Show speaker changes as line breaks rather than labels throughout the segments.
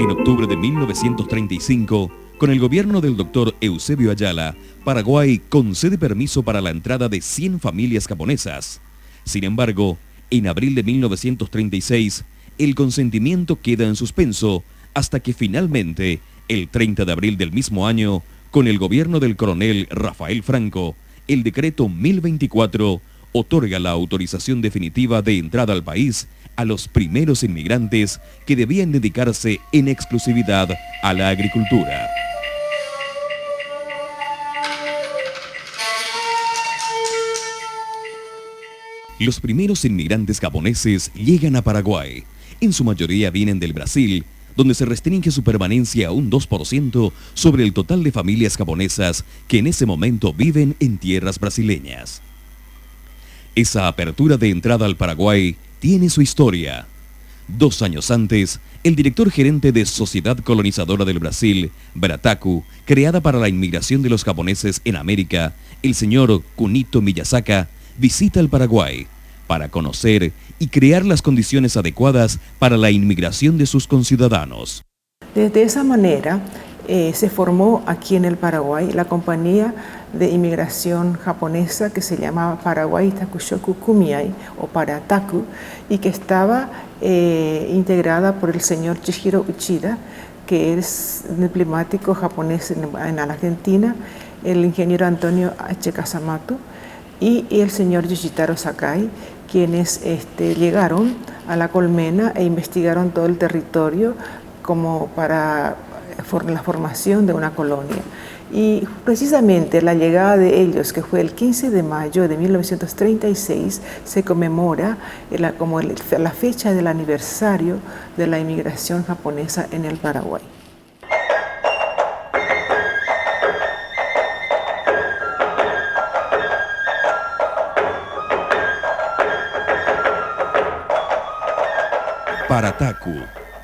En octubre de 1935, con el gobierno del doctor Eusebio Ayala, Paraguay concede permiso para la entrada de 100 familias japonesas. Sin embargo, en abril de 1936, el consentimiento queda en suspenso hasta que finalmente, el 30 de abril del mismo año, con el gobierno del coronel Rafael Franco, el decreto 1024 otorga la autorización definitiva de entrada al país a los primeros inmigrantes que debían dedicarse en exclusividad a la agricultura. Los primeros inmigrantes japoneses llegan a Paraguay. En su mayoría vienen del Brasil, donde se restringe su permanencia a un 2% sobre el total de familias japonesas que en ese momento viven en tierras brasileñas. Esa apertura de entrada al Paraguay tiene su historia. 2 años antes, el director gerente de Sociedad Colonizadora del Brasil, Brataku, creada para la inmigración de los japoneses en América, el señor Kunito Miyasaka, visita el Paraguay para conocer y crear las condiciones adecuadas para la inmigración de sus conciudadanos.
De esa manera se formó aquí en el Paraguay la compañía de inmigración japonesa que se llamaba Paraguay Takushoku Kumiai o Parataku y que estaba integrada por el señor Chihiro Uchida, que es diplomático japonés en Argentina, el ingeniero Antonio H. Kasamato y el señor Yoshitaro Sakai, quienes llegaron a La Colmena e investigaron todo el territorio como para la formación de una colonia. Y precisamente la llegada de ellos, que fue el 15 de mayo de 1936, se conmemora como la fecha del aniversario de la inmigración japonesa en el Paraguay.
Parataku,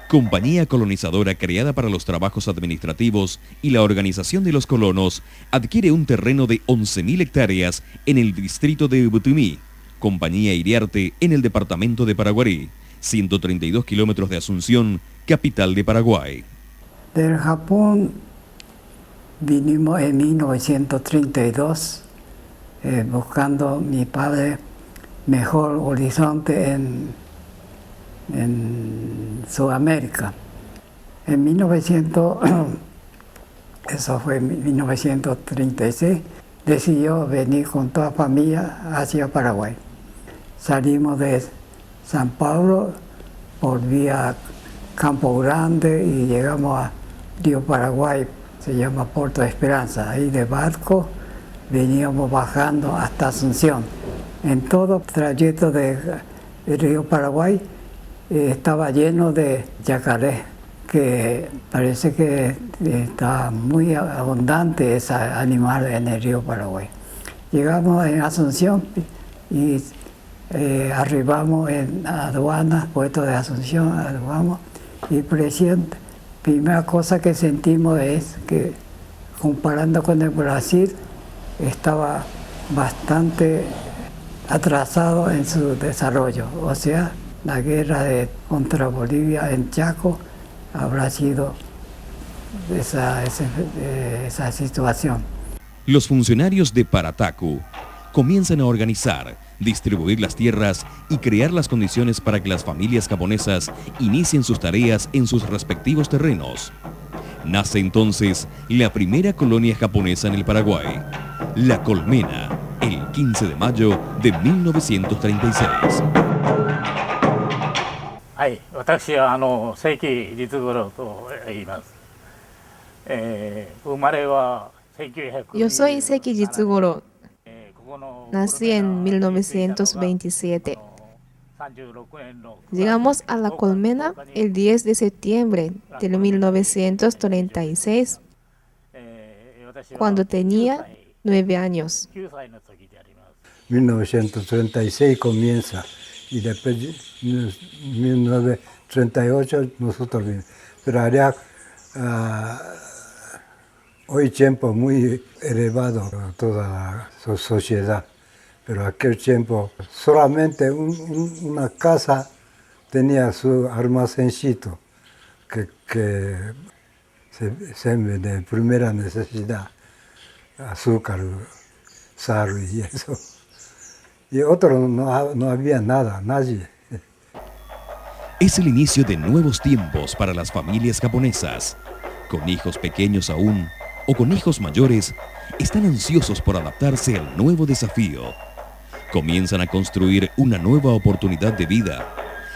compañía colonizadora creada para los trabajos administrativos y la organización de los colonos, adquiere un terreno de 11.000 hectáreas en el distrito de Ubutumí, compañía Iriarte en el departamento de Paraguarí, 132 kilómetros de Asunción, capital de Paraguay.
Del Japón vinimos en 1932 buscando mi padre mejor horizonte en Sudamérica. En 1936, decidió venir con toda familia hacia Paraguay. Salimos de San Pablo por vía Campo Grande y llegamos a Río Paraguay, se llama Puerto de Esperanza. Ahí de barco veníamos bajando hasta Asunción. En todo trayecto de Río Paraguay estaba lleno de yacaré, que parece que está muy abundante ese animal en el río Paraguay. Llegamos en Asunción y arribamos en aduanas, puerto de Asunción, arribamos, y primera cosa que sentimos es que, comparando con el Brasil, estaba bastante atrasado en su desarrollo. O sea, la guerra contra Bolivia en Chaco habrá sido esa situación.
Los funcionarios de Parataku comienzan a organizar, distribuir las tierras y crear las condiciones para que las familias japonesas inicien sus tareas en sus respectivos terrenos. Nace entonces la primera colonia japonesa en el Paraguay, La Colmena, el 15 de mayo de 1936.
はい、私は関律五郎と言います。生まれは
Yo soy Seki Jitsugoro. Nací en 1927. Llegamos a La Colmena el 10 de septiembre de 1936, cuando tenía 9 años.
1936 comienza y después 1938 nosotros vimos. Pero allá hoy tiempo muy elevado toda la sociedad, pero aquel tiempo solamente una casa tenía su almacencito, que se de primera necesidad, azúcar, sal y eso. Y otro no había nada, nadie.
Es el inicio de nuevos tiempos para las familias japonesas. Con hijos pequeños aún o con hijos mayores, están ansiosos por adaptarse al nuevo desafío. Comienzan a construir una nueva oportunidad de vida.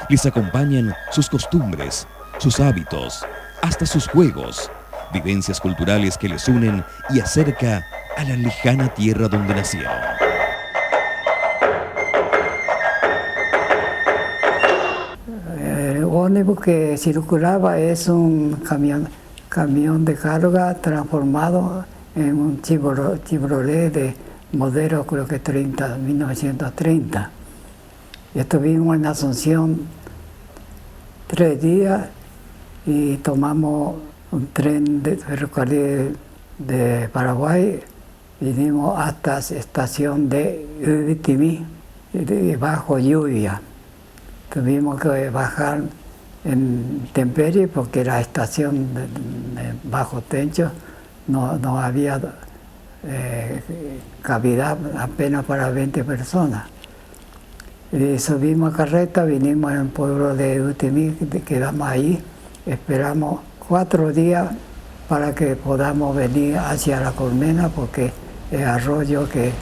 Les acompañan sus costumbres, sus hábitos, hasta sus juegos, vivencias culturales que les unen y acerca a la lejana tierra donde nacieron.
El ómnibus que circulaba es un camión de carga transformado en un Chevrolet de modelo creo que 1930. Estuvimos en Asunción 3 días y tomamos un tren de ferrocarril de Paraguay. Vinimos hasta la estación de Ubitimí, bajo lluvia. Tuvimos que bajar en Temperie porque la estación de bajo techo no había cavidad apenas para 20 personas. Y subimos a carreta, vinimos al pueblo de Utimí, quedamos ahí, esperamos 4 días para que podamos venir hacia La Colmena porque el arroyo que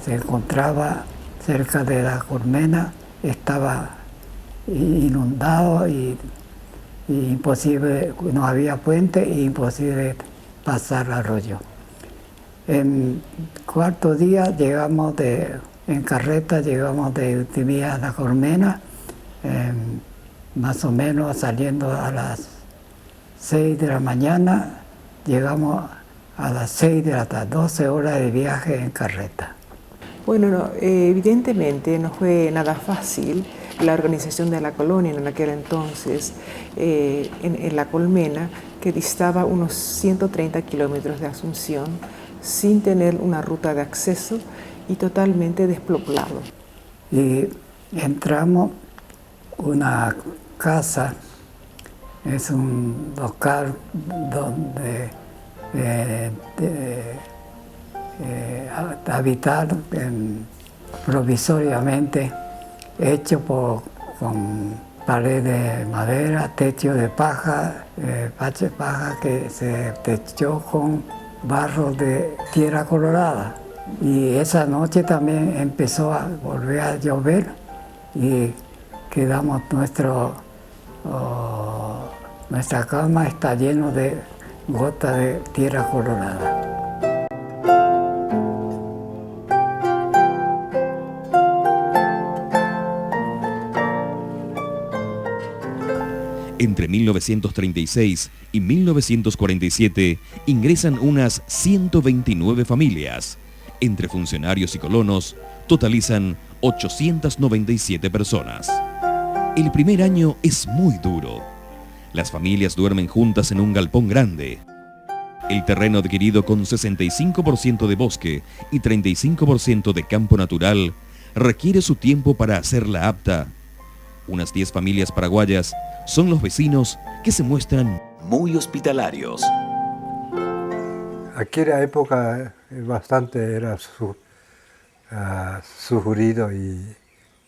se encontraba cerca de La Colmena estaba inundado y imposible, no había puente e imposible pasar el arroyo. En 4 días llegamos en carreta, llegamos de Utimí a La Colmena, más o menos saliendo a las 6 de la mañana, llegamos a las 6 de la tarde, 12 horas de viaje en carreta.
Bueno, evidentemente no fue nada fácil la organización de la colonia en aquel entonces en La Colmena, que distaba unos 130 kilómetros de Asunción, sin tener una ruta de acceso y totalmente despoblado.
Y entramos una casa, es un local donde habitar provisoriamente, hecho con pared de madera, techo de paja, que se techó con barro de tierra colorada. Y esa noche también empezó a volver a llover y quedamos, nuestra cama está llena de gotas de tierra colorada.
Entre 1936 y 1947 ingresan unas 129 familias. Entre funcionarios y colonos totalizan 897 personas. El primer año es muy duro. Las familias duermen juntas en un galpón grande. El terreno adquirido con 65% de bosque y 35% de campo natural requiere su tiempo para hacerla apta. Unas 10 familias paraguayas son los vecinos que se muestran muy hospitalarios.
Aquella época bastante era sufrido y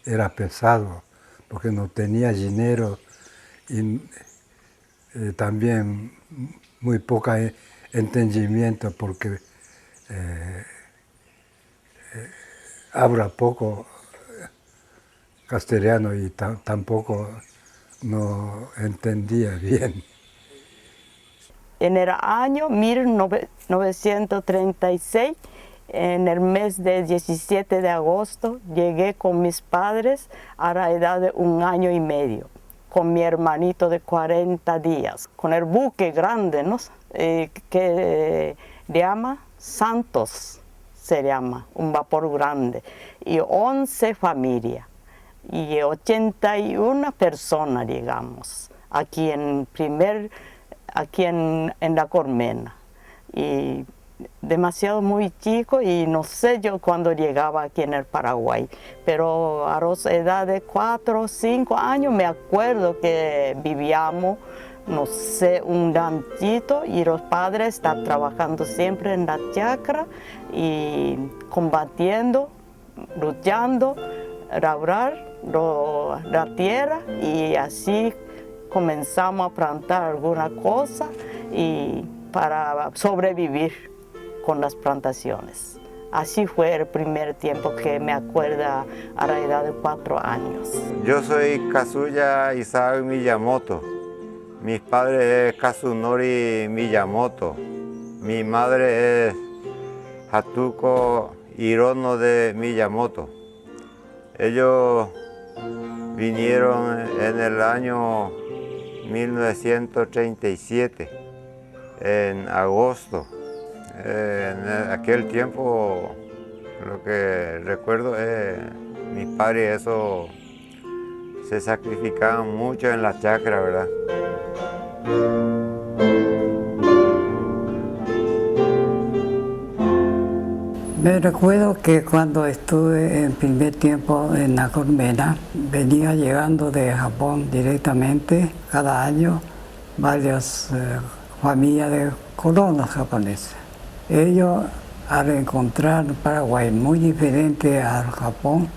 era pesado, porque no tenía dinero y también muy poco entendimiento, porque habla poco castellano y tampoco no entendía bien.
En el año 1936, en el mes del 17 de agosto, llegué con mis padres a la edad de 1 año y medio, con mi hermanito de 40 días, con el buque grande, ¿no? Que le llama Santos, se llama, un vapor grande, y 11 familias. Y 81 personas, digamos, aquí en La Colmena. Y demasiado muy chico y no sé yo cuándo llegaba aquí en el Paraguay, pero a la edad de 4 o 5 años me acuerdo que vivíamos, no sé, un ranchito y los padres están trabajando siempre en la chacra y combatiendo, luchando, labrar la tierra y así comenzamos a plantar alguna cosa y para sobrevivir con las plantaciones. Así fue el primer tiempo que me acuerdo a la edad de 4 años.
Yo soy Kazuya Isao Miyamoto. Mis padres es Kazunori Miyamoto. Mi madre es Hatuko Hirono de Miyamoto. Ellos vinieron en el año 1937, en agosto. En aquel tiempo, lo que recuerdo es mis padres eso se sacrificaban mucho en la chacra, ¿verdad?
Me recuerdo que cuando estuve en primer tiempo en La Colmena, venía llegando de Japón directamente cada año varias familias de colonos japoneses. Ellos, al encontrar Paraguay muy diferente al Japón,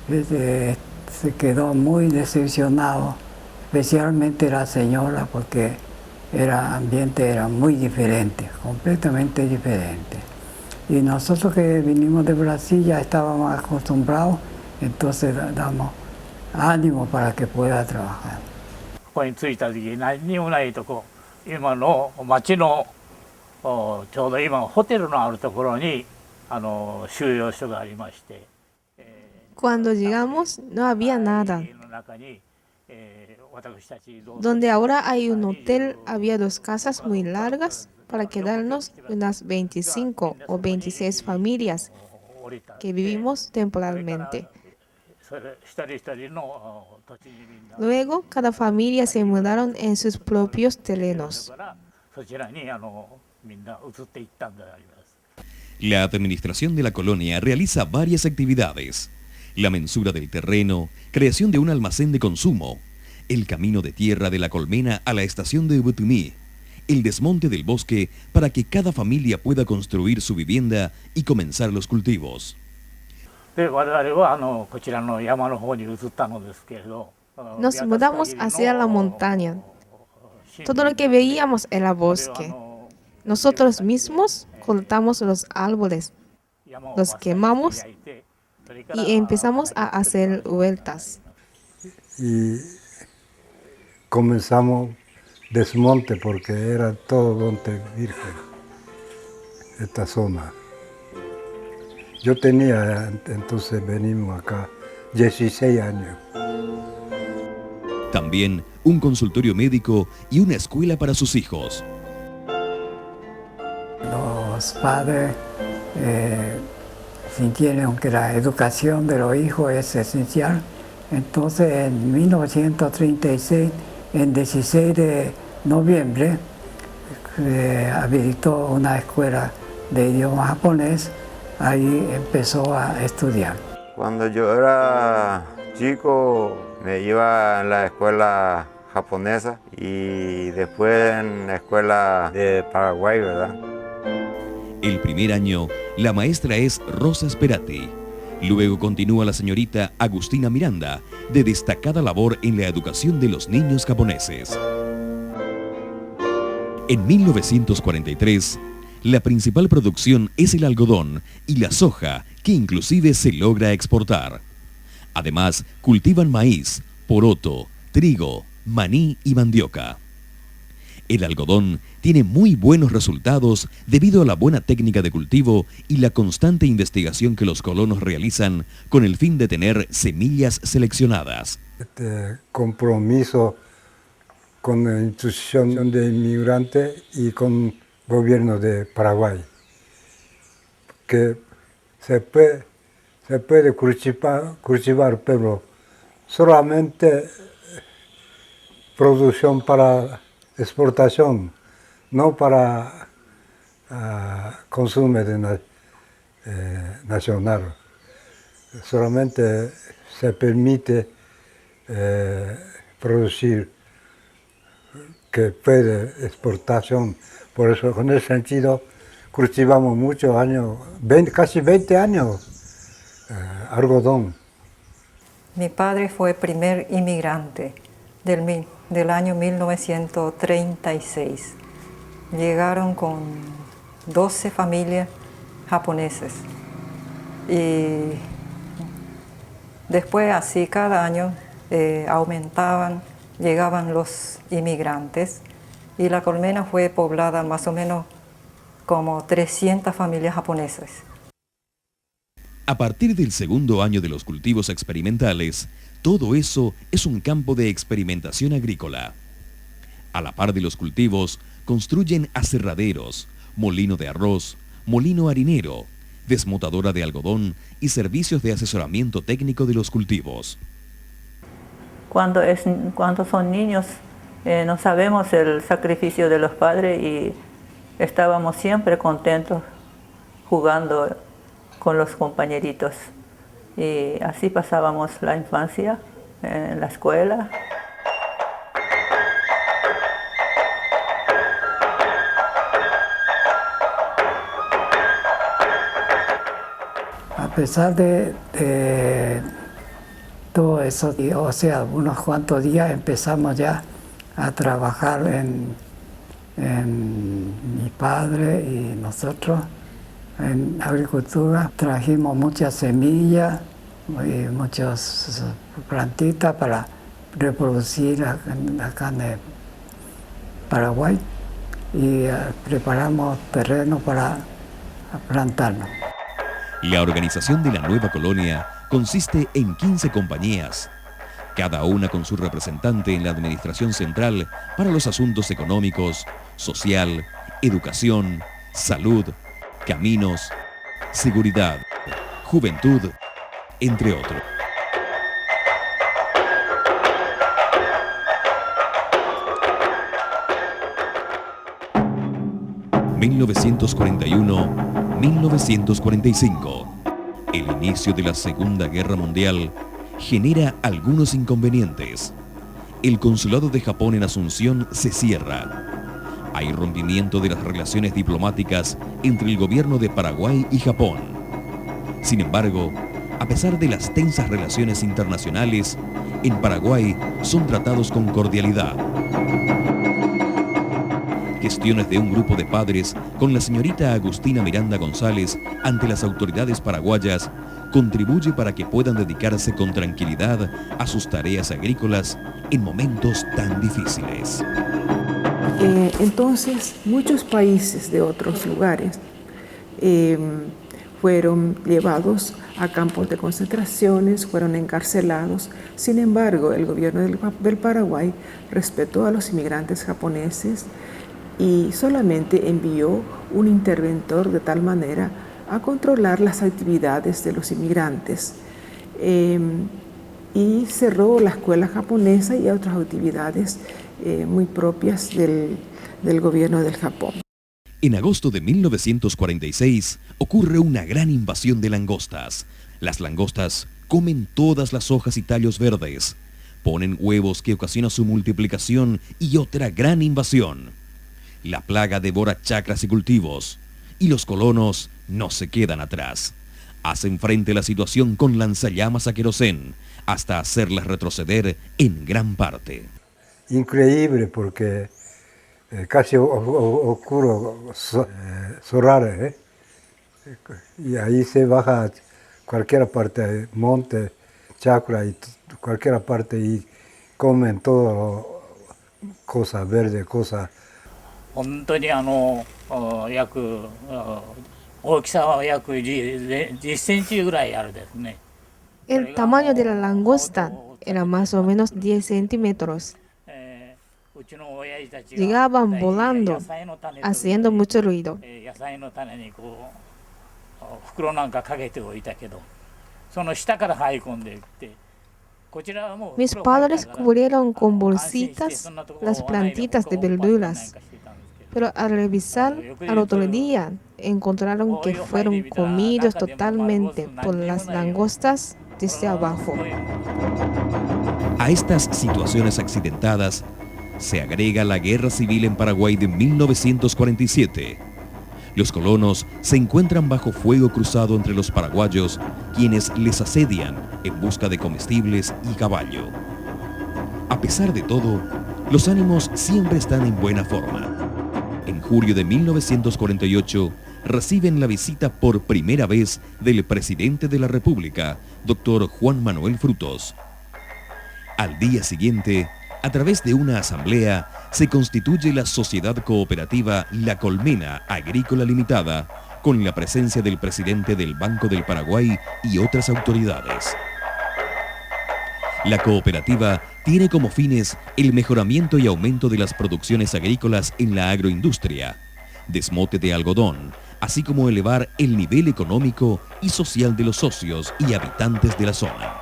se quedó muy decepcionado, especialmente la señora, porque el ambiente era muy diferente, completamente diferente. Y nosotros que vinimos de Brasil ya estábamos acostumbrados, entonces damos ánimo para que pueda trabajar.
ここに着いた時に何にもないとこ、今の町のちょうど今ホテルのあるところに収容所がありまして。
Cuando llegamos no había nada. Donde ahora hay un hotel, había 2 casas muy largas para quedarnos unas 25 o 26 familias que vivimos temporalmente. Luego, cada familia se mudaron en sus propios terrenos.
La administración de la colonia realiza varias actividades: la mensura del terreno, creación de un almacén de consumo, el camino de tierra de La Colmena a la estación de Ubutumí, el desmonte del bosque para que cada familia pueda construir su vivienda y comenzar los cultivos.
Nos mudamos hacia la montaña. Todo lo que veíamos era bosque. Nosotros mismos cortamos los árboles, los quemamos y empezamos a hacer huertas.
Y comenzamos desmonte porque era todo monte virgen, esta zona. Yo tenía, entonces venimos acá, 16 años.
También un consultorio médico y una escuela para sus hijos.
Los padres sintieron que la educación de los hijos es esencial. Entonces, en 1936, en 16 de noviembre, habilitó una escuela de idioma japonés. Ahí empezó a estudiar.
Cuando yo era chico, me iba a la escuela japonesa y después en la escuela de Paraguay, ¿verdad?
El primer año, la maestra es Rosa Sperati. Luego continúa la señorita Agustina Miranda, de destacada labor en la educación de los niños japoneses. En 1943, la principal producción es el algodón y la soja, que inclusive se logra exportar. Además, cultivan maíz, poroto, trigo, maní y mandioca. El algodón tiene muy buenos resultados debido a la buena técnica de cultivo y la constante investigación que los colonos realizan con el fin de tener semillas seleccionadas.
Este compromiso con la institución de inmigrantes y con el gobierno de Paraguay, que se puede cultivar, pero solamente producción para exportación, no para consumo nacional. Solamente se permite producir que puede exportación. Por eso, con ese sentido, cultivamos muchos años, casi 20 años, algodón.
Mi padre fue el primer inmigrante del año 1936. Llegaron con 12 familias japonesas. Y después, así cada año, llegaban los inmigrantes. Y la colmena fue poblada más o menos como 300 familias japonesas.
A partir del segundo año de los cultivos experimentales, todo eso es un campo de experimentación agrícola. A la par de los cultivos, construyen aserraderos, molino de arroz, molino harinero, desmotadora de algodón y servicios de asesoramiento técnico de los cultivos.
Cuando son niños, no sabemos el sacrificio de los padres y estábamos siempre contentos jugando con los compañeritos. Y así pasábamos la infancia en la escuela.
A pesar de todo eso, o sea, unos cuantos días empezamos ya a trabajar en mi padre y nosotros en agricultura. Trajimos muchas semillas y muchas plantitas para reproducir acá en Paraguay y preparamos terreno para plantarlo.
La organización de la nueva colonia consiste en 15 compañías, cada una con su representante en la administración central para los asuntos económicos, social, educación, salud, caminos, seguridad, juventud, entre otros. ...1941-1945... El inicio de la Segunda Guerra Mundial genera algunos inconvenientes. El consulado de Japón en Asunción se cierra. Hay rompimiento de las relaciones diplomáticas entre el gobierno de Paraguay y Japón. Sin embargo, a pesar de las tensas relaciones internacionales, en Paraguay son tratados con cordialidad. Gestiones de un grupo de padres con la señorita Agustina Miranda González ante las autoridades paraguayas contribuye para que puedan dedicarse con tranquilidad a sus tareas agrícolas en momentos tan difíciles.
Entonces, muchos países de otros lugares fueron llevados a campos de concentraciones, fueron encarcelados. Sin embargo, el gobierno del Paraguay respetó a los inmigrantes japoneses y solamente envió un interventor de tal manera a controlar las actividades de los inmigrantes y cerró la escuela japonesa y otras actividades muy propias del gobierno del Japón.
En agosto de 1946 ocurre una gran invasión de langostas. Las langostas comen todas las hojas y tallos verdes, ponen huevos que ocasionan su multiplicación y otra gran invasión. La plaga devora chacras y cultivos, y los colonos no se quedan atrás. Hacen frente a la situación con lanzallamas a querosén, hasta hacerlas retroceder en gran parte.
Increíble porque casi oscuro solar, y ahí se baja cualquier parte, monte, chacra y cualquier parte y comen todo, cosas verdes, cosas.
本当に約大きさは約10センチぐらいあるですね。
El tamaño de la langosta era más o menos 10 centímetros. Llegaban volando, haciendo mucho ruido. Mis padres cubrieron con bolsitas las plantitas de verduras. Pero al revisar al otro día, encontraron que fueron comidos totalmente por las langostas desde abajo.
A estas situaciones accidentadas se agrega la Guerra Civil en Paraguay de 1947. Los colonos se encuentran bajo fuego cruzado entre los paraguayos, quienes les asedian en busca de comestibles y caballo. A pesar de todo, los ánimos siempre están en buena forma. En julio de 1948, reciben la visita por primera vez del presidente de la República, Dr. Juan Manuel Frutos. Al día siguiente, a través de una asamblea, se constituye la sociedad cooperativa La Colmena Agrícola Limitada, con la presencia del presidente del Banco del Paraguay y otras autoridades. La cooperativa tiene como fines el mejoramiento y aumento de las producciones agrícolas en la agroindustria, desmote de algodón, así como elevar el nivel económico y social de los socios y habitantes de la zona.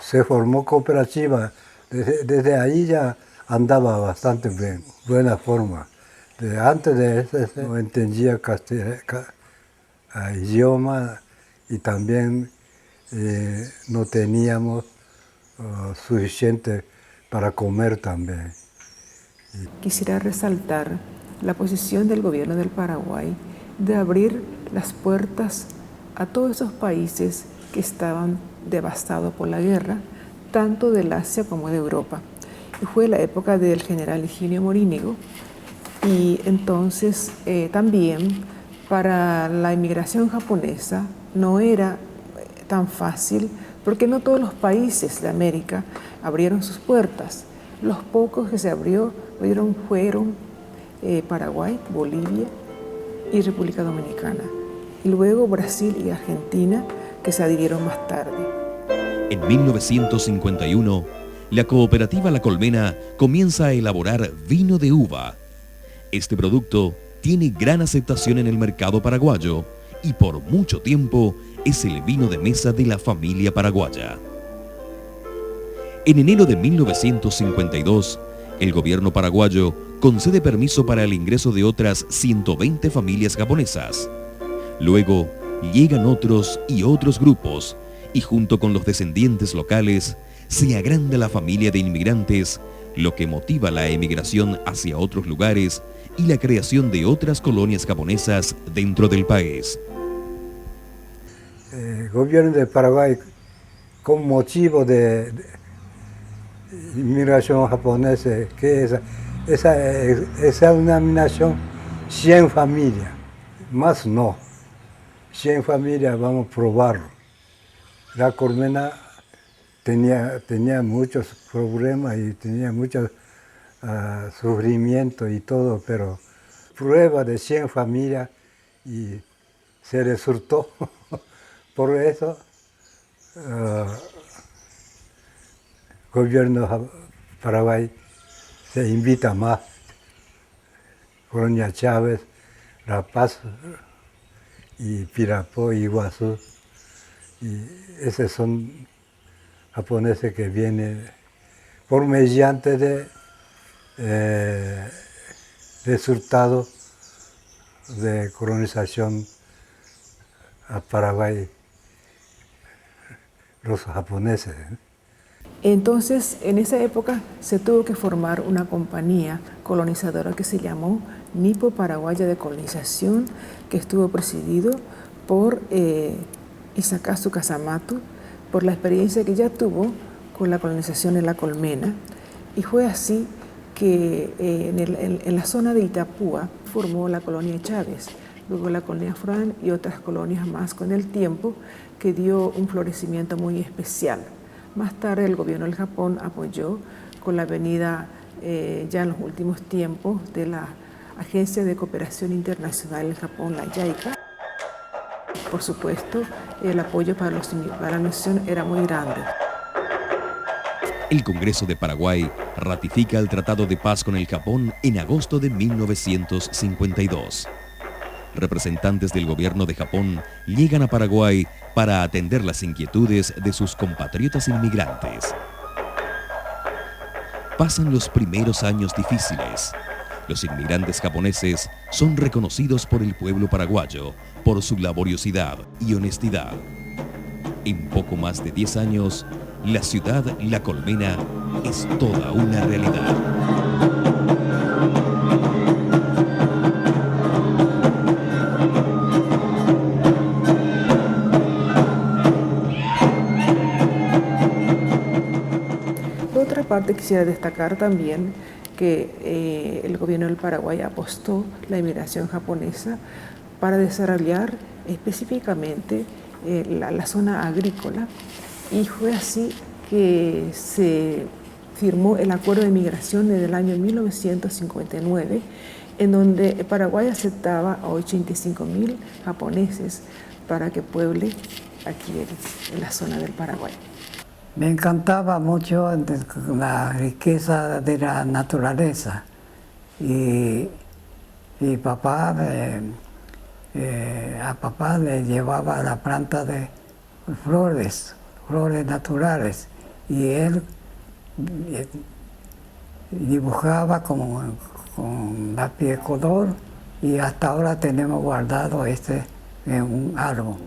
Se formó cooperativa, desde ahí ya andaba bastante bien, buena forma. Antes de eso no entendía idioma y también no teníamos suficiente para comer también.
Quisiera resaltar la posición del gobierno del Paraguay de abrir las puertas a todos esos países que estaban devastados por la guerra, tanto del Asia como de Europa. Y fue la época del general Higinio Morínigo, y entonces también para la inmigración japonesa no era tan fácil, porque no todos los países de América abrieron sus puertas. Los pocos que se abrieron fueron Paraguay, Bolivia y República Dominicana. Y luego Brasil y Argentina, que se adhirieron más tarde.
En 1951, la cooperativa La Colmena comienza a elaborar vino de uva. Este producto tiene gran aceptación en el mercado paraguayo y por mucho tiempo es el vino de mesa de la familia paraguaya. En enero de 1952, el gobierno paraguayo concede permiso para el ingreso de otras 120 familias japonesas. Luego, llegan otros y otros grupos, y junto con los descendientes locales, se agranda la familia de inmigrantes, lo que motiva la emigración hacia otros lugares y la creación de otras colonias japonesas dentro del país.
El gobierno de Paraguay, con motivo de inmigración japonesa, que esa es una inmigración 100 familias, más no. 100 familias vamos a probarlo. La Colmena tenía muchos problemas y tenía muchos sufrimientos y todo, pero prueba de 100 familias y se resultó. Por eso, el gobierno de Paraguay se invita más. Colonia Chávez, La Paz y Pirapó y Iguazú. Y esos son japoneses que vienen por mediante de resultado de colonización a Paraguay, los japoneses.
Entonces, en esa época se tuvo que formar una compañía colonizadora que se llamó Nipo Paraguaya de Colonización, que estuvo presidido por Isakazu Casamatu, por la experiencia que ya tuvo con la colonización en La Colmena. Y fue así que en la zona de Itapúa formó la colonia Chávez, luego la colonia Fran y otras colonias más con el tiempo, que dio un florecimiento muy especial. Más tarde el gobierno del Japón apoyó con la venida ya en los últimos tiempos de la Agencia de Cooperación Internacional del Japón, la JICA. Por supuesto, el apoyo para la nación era muy grande.
El Congreso de Paraguay ratifica el Tratado de Paz con el Japón en agosto de 1952. Representantes del gobierno de Japón llegan a Paraguay para atender las inquietudes de sus compatriotas inmigrantes. pasan los primeros años difíciles. Los inmigrantes japoneses son reconocidos por el pueblo paraguayo por su laboriosidad y honestidad. En poco más de 10 años, la ciudad La Colmena es toda una realidad.
Por otra parte, quisiera destacar también que el gobierno del Paraguay apostó la inmigración japonesa para desarrollar específicamente la zona agrícola, y fue así que se firmó el Acuerdo de Migración desde el año 1959, en donde Paraguay aceptaba a 85.000 japoneses para que pueble aquí en la zona del Paraguay.
Me encantaba mucho la riqueza de la naturaleza, y papá, a papá le llevaba la planta de flores naturales, y él dibujaba con lápiz de color, y hasta ahora tenemos guardado en un árbol.